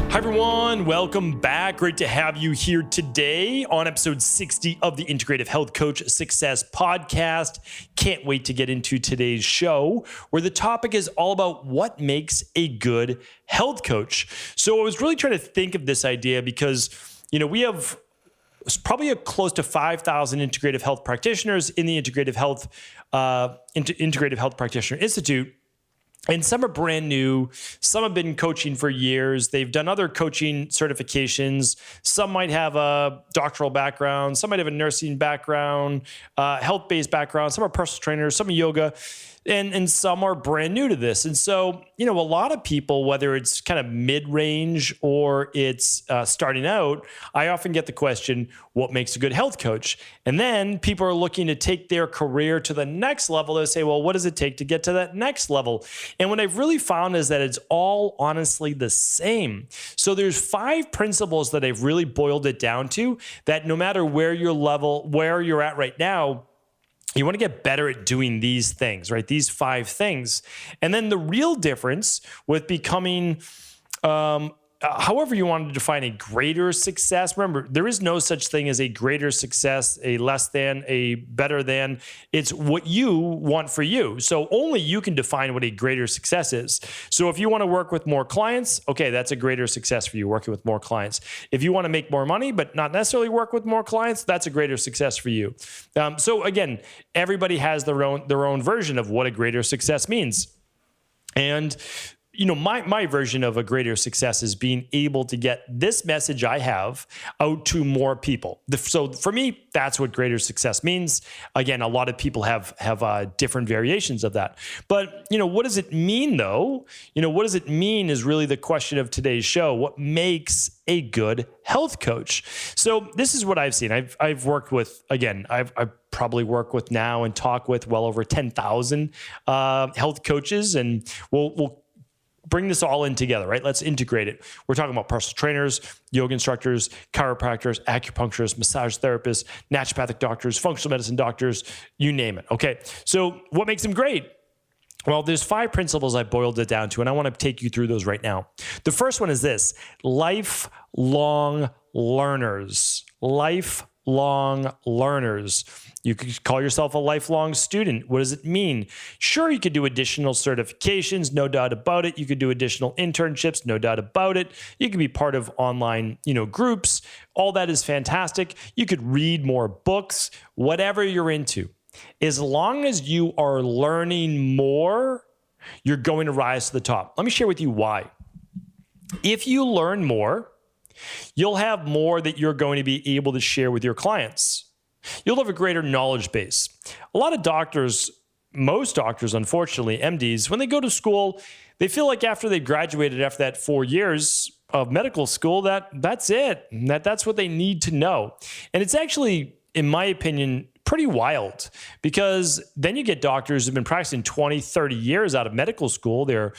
Hi, everyone. Welcome back. Great to have you here today on episode 60 of the Integrative Health Coach Success Podcast. Can't wait to get into today's show, where the topic is all about what makes a good health coach. So I was really trying to think of this idea because, we have probably close to 5,000 integrative health practitioners in the Integrative Health Practitioner Institute. And some are brand new. Some have been coaching for years. They've done other coaching certifications. Some might have a doctoral background. Some might have a nursing background, health-based background. Some are personal trainers, some are yoga, and some are brand new to this. And so, a lot of people, whether it's kind of mid-range or it's starting out, I often get the question, what makes a good health coach? And then people are looking to take their career to the next level. They say, well, what does it take to get to that next level? And what I've really found is that it's all honestly the same. So there's 5 principles that I've really boiled it down to, that no matter where you're at right now, you want to get better at doing these things, right? These 5 things. And then the real difference with becoming, however you want to define a greater success. Remember, there is no such thing as a greater success, a less than, a better than. It's what you want for you. So only you can define what a greater success is. So if you want to work with more clients, okay, that's a greater success for you, working with more clients. If you want to make more money, but not necessarily work with more clients, that's a greater success for you. So again, everybody has their own version of what a greater success means. And my version of a greater success is being able to get this message I have out to more people. So for me, that's what greater success means. Again, a lot of people have different variations of that. But, what does it mean though? What does it mean is really the question of today's show. What makes a good health coach? So this is what I've seen. I've worked with, again, I've probably work with now and talk with well over 10,000 health coaches, and we'll bring this all in together, right? Let's integrate it. We're talking about personal trainers, yoga instructors, chiropractors, acupuncturists, massage therapists, naturopathic doctors, functional medicine doctors, you name it. Okay. So what makes them great? Well, there's 5 principles I boiled it down to, and I want to take you through those right now. The first one is this: lifelong learners. Lifelong learners. You could call yourself a lifelong student. What does it mean? Sure, you could do additional certifications, no doubt about it. You could do additional internships, no doubt about it. You could be part of online, groups. All that is fantastic. You could read more books, whatever you're into. As long as you are learning more, you're going to rise to the top. Let me share with you why. If you learn more, you'll have more that you're going to be able to share with your clients. You'll have a greater knowledge base. A lot of doctors, most doctors, unfortunately, MDs, when they go to school, they feel like after they graduated, after that 4 years of medical school, that's it. That's what they need to know. And it's actually, in my opinion, pretty wild, because then you get doctors who've been practicing 20, 30 years out of medical school. They're,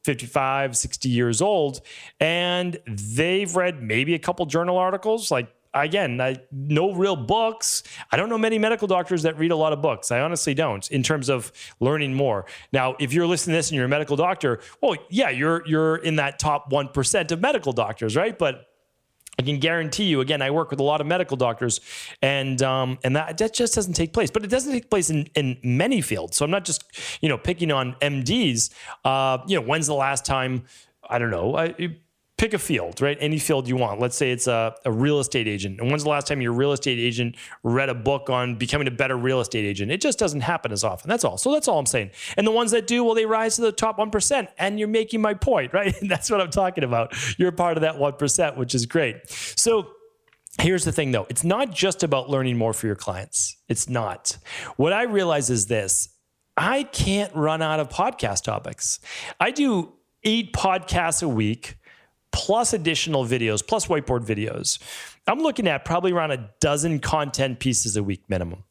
55, 60 years old, and they've read maybe a couple journal articles. No real books. I don't know many medical doctors that read a lot of books. I honestly don't, in terms of learning more. Now, if you're listening to this and you're a medical doctor, well, yeah, you're in that top 1% of medical doctors, right? But I can guarantee you, again, I work with a lot of medical doctors, and that just doesn't take place. But it doesn't take place in many fields. So I'm not just, picking on MDs. When's the last time, I don't know, pick a field, right? Any field you want. Let's say it's a real estate agent. And when's the last time your real estate agent read a book on becoming a better real estate agent? It just doesn't happen as often. That's all. So that's all I'm saying. And the ones that do, well, they rise to the top 1%. And you're making my point, right? That's what I'm talking about. You're part of that 1%, which is great. So here's the thing, though. It's not just about learning more for your clients. It's not. What I realize is this: I can't run out of podcast topics. I do 8 podcasts a week, plus additional videos, plus whiteboard videos. I'm looking at probably around a dozen content pieces a week minimum,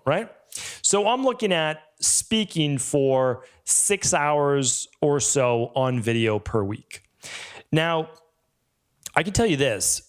right? So I'm looking at speaking for 6 hours or so on video per week. Now, I can tell you this.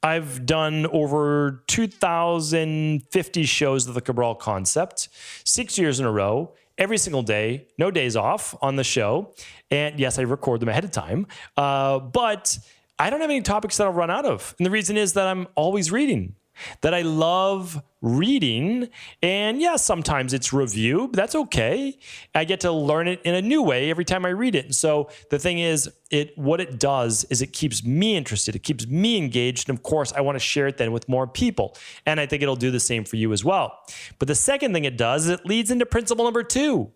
I've done over 2,050 shows of the Cabral concept, 6 years in a row, every single day, no days off on the show. And yes, I record them ahead of time, but I don't have any topics that I'll run out of. And the reason is that I'm always reading, that I love reading. And yeah, sometimes it's review, but that's okay. I get to learn it in a new way every time I read it. And so the thing is, what it does is it keeps me interested. It keeps me engaged. And of course, I want to share it then with more people. And I think it'll do the same for you as well. But the second thing it does is it leads into principle number 2.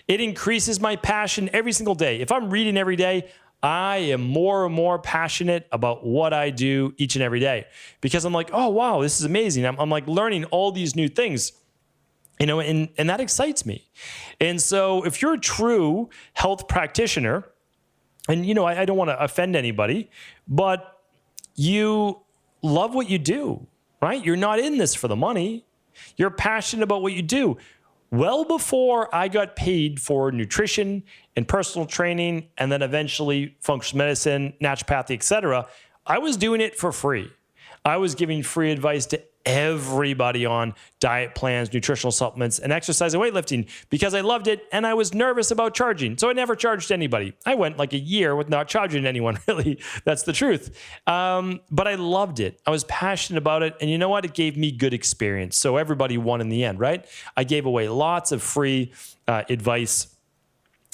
It increases my passion every single day. If I'm reading every day, I am more and more passionate about what I do each and every day, because I'm like, oh, wow, this is amazing. I'm like learning all these new things, and that excites me. And so if you're a true health practitioner, and, I don't want to offend anybody, but you love what you do, right? You're not in this for the money. You're passionate about what you do. Well before I got paid for nutrition and personal training, and then eventually functional medicine, naturopathy, etc., I was doing it for free. I was giving free advice to everybody on diet plans, nutritional supplements, and exercise and weightlifting because I loved it and I was nervous about charging. So I never charged anybody. I went like a year with not charging anyone, really. That's the truth. But I loved it. I was passionate about it. And you know what? It gave me good experience. So everybody won in the end, right? I gave away lots of free advice.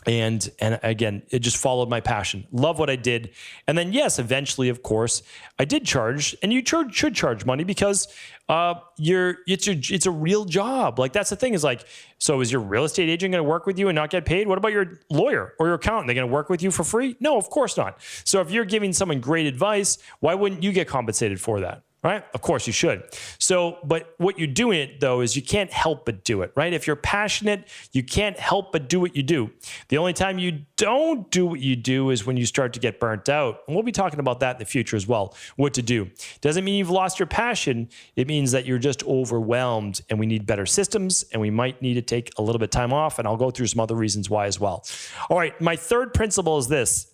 And again, it just followed my passion. Love what I did. And then, yes, eventually, of course, I did charge. And you should charge money because it's a real job. Like, that's the thing is like, so is your real estate agent going to work with you and not get paid? What about your lawyer or your accountant? They're going to work with you for free? No, of course not. So if you're giving someone great advice, why wouldn't you get compensated for that? Right? Of course you should. So, but what you're doing it though is you can't help but do it, right? If you're passionate, you can't help but do what you do. The only time you don't do what you do is when you start to get burnt out. And we'll be talking about that in the future as well, what to do. Doesn't mean you've lost your passion. It means that you're just overwhelmed and we need better systems and we might need to take a little bit of time off. And I'll go through some other reasons why as well. All right. My third principle is this.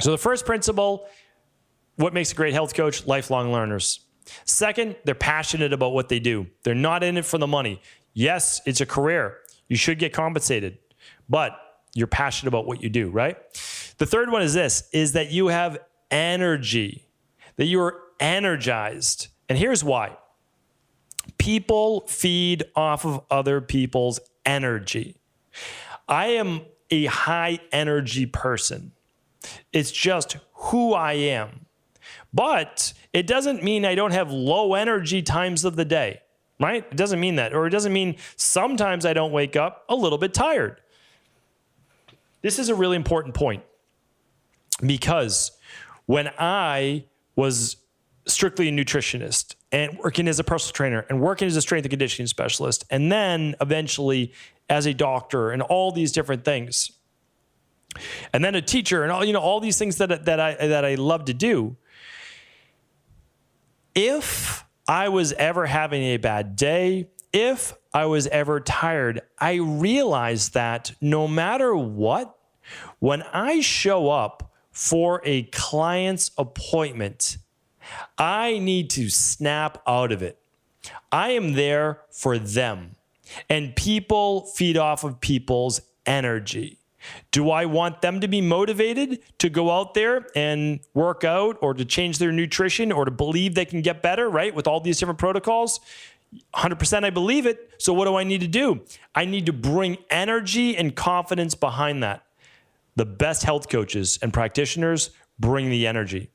So the first principle, what makes a great health coach? Lifelong learners. Second, they're passionate about what they do. They're not in it for the money. Yes, it's a career. You should get compensated, but you're passionate about what you do, right? The third one is this, is that you have energy, that you are energized. And here's why. People feed off of other people's energy. I am a high energy person. It's just who I am. But it doesn't mean I don't have low energy times of the day, right? It doesn't mean that. Or it doesn't mean sometimes I don't wake up a little bit tired. This is a really important point because when I was strictly a nutritionist and working as a personal trainer and working as a strength and conditioning specialist, and then eventually as a doctor and all these different things, and then a teacher and all these things that I love to do. If I was ever having a bad day, if I was ever tired, I realized that no matter what, when I show up for a client's appointment, I need to snap out of it. I am there for them, and people feed off of people's energy. Do I want them to be motivated to go out there and work out or to change their nutrition or to believe they can get better, right? With all these different protocols? 100% I believe it. So what do I need to do? I need to bring energy and confidence behind that. The best health coaches and practitioners bring the energy.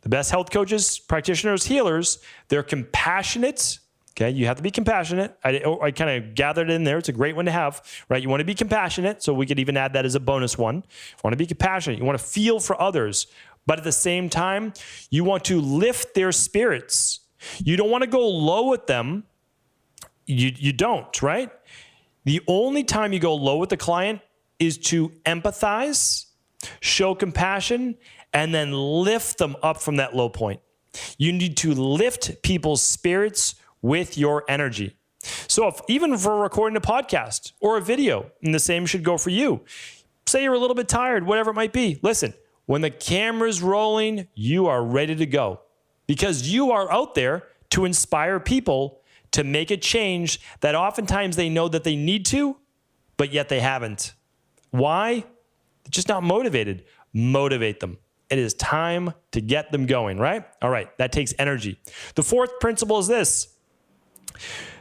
The best health coaches, practitioners, healers, they're compassionate. Okay, you have to be compassionate. I kind of gathered it in there. It's a great one to have, right? You want to be compassionate, so we could even add that as a bonus one. You want to be compassionate. You want to feel for others, but at the same time, you want to lift their spirits. You don't want to go low with them. You don't, right? The only time you go low with the client is to empathize, show compassion, and then lift them up from that low point. You need to lift people's spirits with your energy. So even for recording a podcast or a video, and the same should go for you. Say you're a little bit tired, whatever it might be. Listen, when the camera's rolling, you are ready to go because you are out there to inspire people to make a change that oftentimes they know that they need to, but yet they haven't. Why? They're just not motivated. Motivate them. It is time to get them going, right? All right, that takes energy. The fourth principle is this.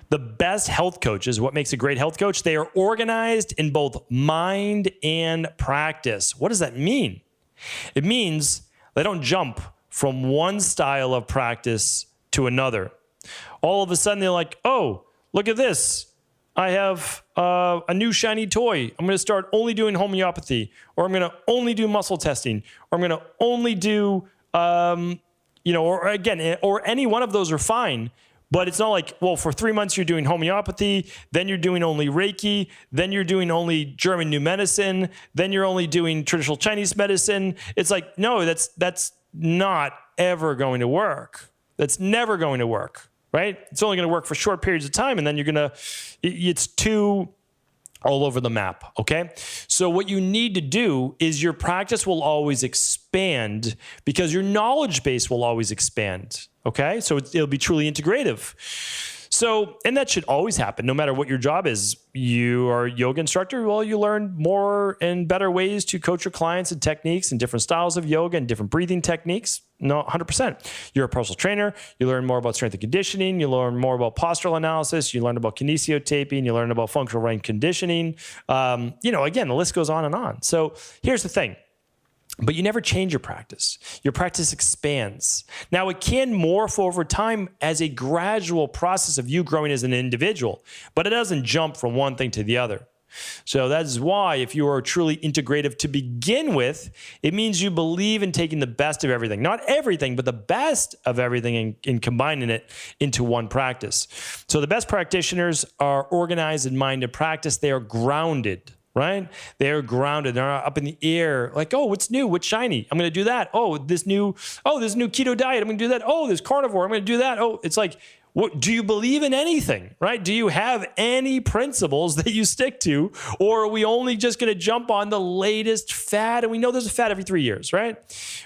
The best health coaches, what makes a great health coach? They are organized in both mind and practice. What does that mean? It means they don't jump from one style of practice to another. All of a sudden, they're like, oh, look at this. I have a new shiny toy. I'm going to start only doing homeopathy, or I'm going to only do muscle testing, or I'm going to only do, or any one of those are fine. But it's not like, well, for 3 months you're doing homeopathy, then you're doing only Reiki, then you're doing only German New Medicine, then you're only doing traditional Chinese medicine. It's like, no, that's not ever going to work. That's never going to work, right? It's only going to work for short periods of time, and then it's too all over the map, okay? So what you need to do is your practice will always expand because your knowledge base will always expand, okay? So it'll be truly integrative. So, and that should always happen no matter what your job is. You are a yoga instructor, well, you learn more and better ways to coach your clients and techniques and different styles of yoga and different breathing techniques. No, 100%. You're a personal trainer. You learn more about strength and conditioning. You learn more about postural analysis. You learn about kinesiotaping. You learn about functional range conditioning. Again, the list goes on and on. So here's the thing. But you never change your practice. Your practice expands. Now, it can morph over time as a gradual process of you growing as an individual, but it doesn't jump from one thing to the other. So that is why if you are truly integrative to begin with, it means you believe in taking the best of everything. Not everything, but the best of everything and combining it into one practice. So the best practitioners are organized in mind and practice. They are grounded. Right? They're grounded. They're not up in the air. Like, oh, what's new? What's shiny? I'm going to do that. Oh, this new keto diet. I'm going to do that. Oh, this carnivore. I'm going to do that. Oh, it's like, what, do you believe in anything, right? Do you have any principles that you stick to? Or are we only just going to jump on the latest fad? And we know there's a fad every 3 years, right?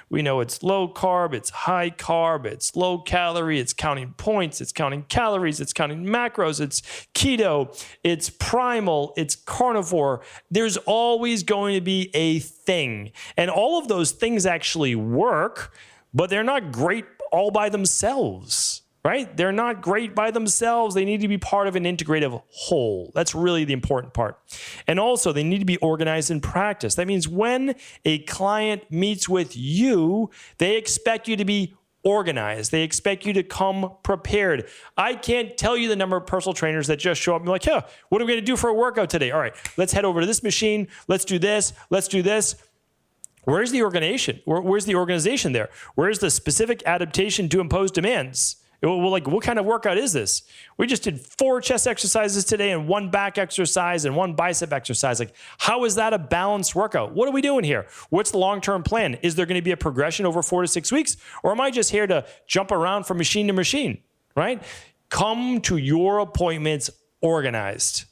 We know it's low carb, it's high carb, it's low calorie, it's counting points, it's counting calories, it's counting macros, it's keto, it's primal, it's carnivore. There's always going to be a thing. And all of those things actually work, but they're not great all by themselves. Right? They're not great by themselves. They need to be part of an integrative whole. That's really the important part. And also, they need to be organized in practice. That means when a client meets with you, they expect you to be organized. They expect you to come prepared. I can't tell you the number of personal trainers that just show up and be like, yeah, what are we going to do for a workout today? All right, let's head over to this machine. Let's do this. Let's do this. Where's the organization? Where's the organization there? Where's the specific adaptation to impose demands? Well, like, what kind of workout is this? We just did 4 chest exercises today and 1 back exercise and 1 bicep exercise. Like, how is that a balanced workout? What are we doing here? What's the long-term plan? Is there going to be a progression over 4 to 6 weeks? Or am I just here to jump around from machine to machine, right? Come to your appointments organized.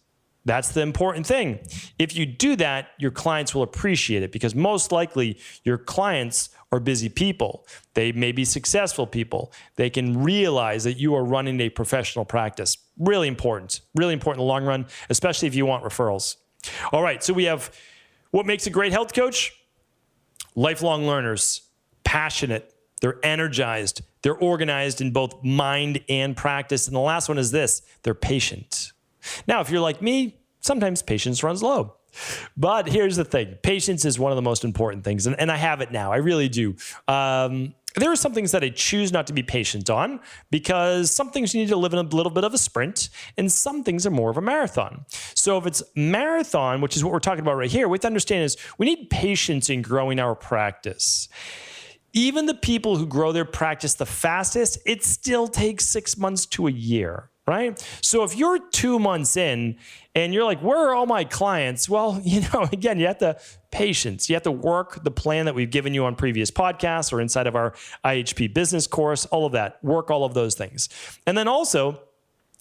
That's the important thing. If you do that, your clients will appreciate it because most likely your clients are busy people. They may be successful people. They can realize that you are running a professional practice. Really important in the long run, especially if you want referrals. All right, so we have what makes a great health coach? Lifelong learners, passionate, they're energized, they're organized in both mind and practice. And the last one is this, they're patient. Now, if you're like me, sometimes patience runs low. But here's the thing. Patience is one of the most important things. And I have it now. I really do. There are some things that I choose not to be patient on because some things you need to live in a little bit of a sprint and some things are more of a marathon. So if it's marathon, which is what we're talking about right here, what we have to understand is we need patience in growing our practice. Even the people who grow their practice the fastest, it still takes 6 months to a year. Right? So if you're 2 months in and you're like, where are all my clients? Well, again, you have to patience. You have to work the plan that we've given you on previous podcasts or inside of our IHP business course, all of that, work all of those things. And then also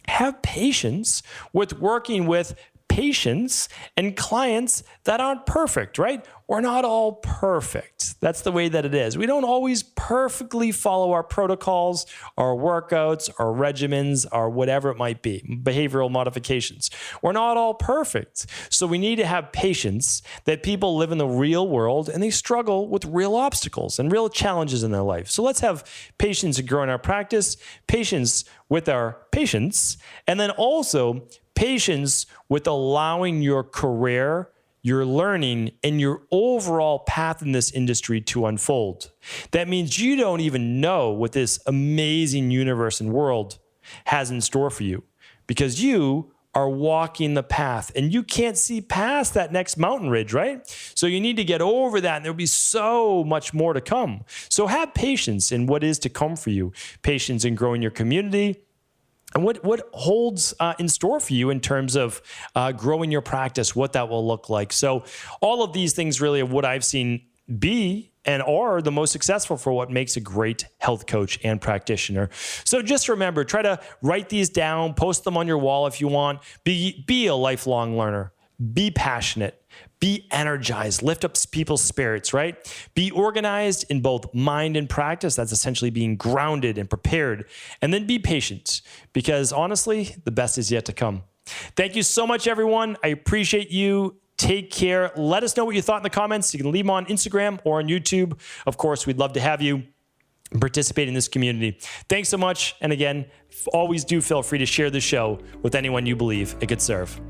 have patience with working with patients and clients that aren't perfect, right? We're not all perfect. That's the way that it is. We don't always perfectly follow our protocols, our workouts, our regimens, or whatever it might be, behavioral modifications. We're not all perfect. So we need to have patience that people live in the real world and they struggle with real obstacles and real challenges in their life. So let's have patience in growing our practice, patience with our patients, and then also patience with allowing your career, your learning, and your overall path in this industry to unfold. That means you don't even know what this amazing universe and world has in store for you because you are walking the path and you can't see past that next mountain ridge, right? So you need to get over that and there'll be so much more to come. So have patience in what is to come for you, patience in growing your community, and what holds in store for you in terms of growing your practice, what that will look like. So all of these things really are what I've seen be and are the most successful for what makes a great health coach and practitioner. So just remember, try to write these down, post them on your wall if you want. Be a lifelong learner. Be passionate. Be energized. Lift up people's spirits, right? Be organized in both mind and practice. That's essentially being grounded and prepared. And then be patient because honestly, the best is yet to come. Thank you so much, everyone. I appreciate you. Take care. Let us know what you thought in the comments. You can leave them on Instagram or on YouTube. Of course, we'd love to have you participate in this community. Thanks so much. And again, always do feel free to share the show with anyone you believe it could serve.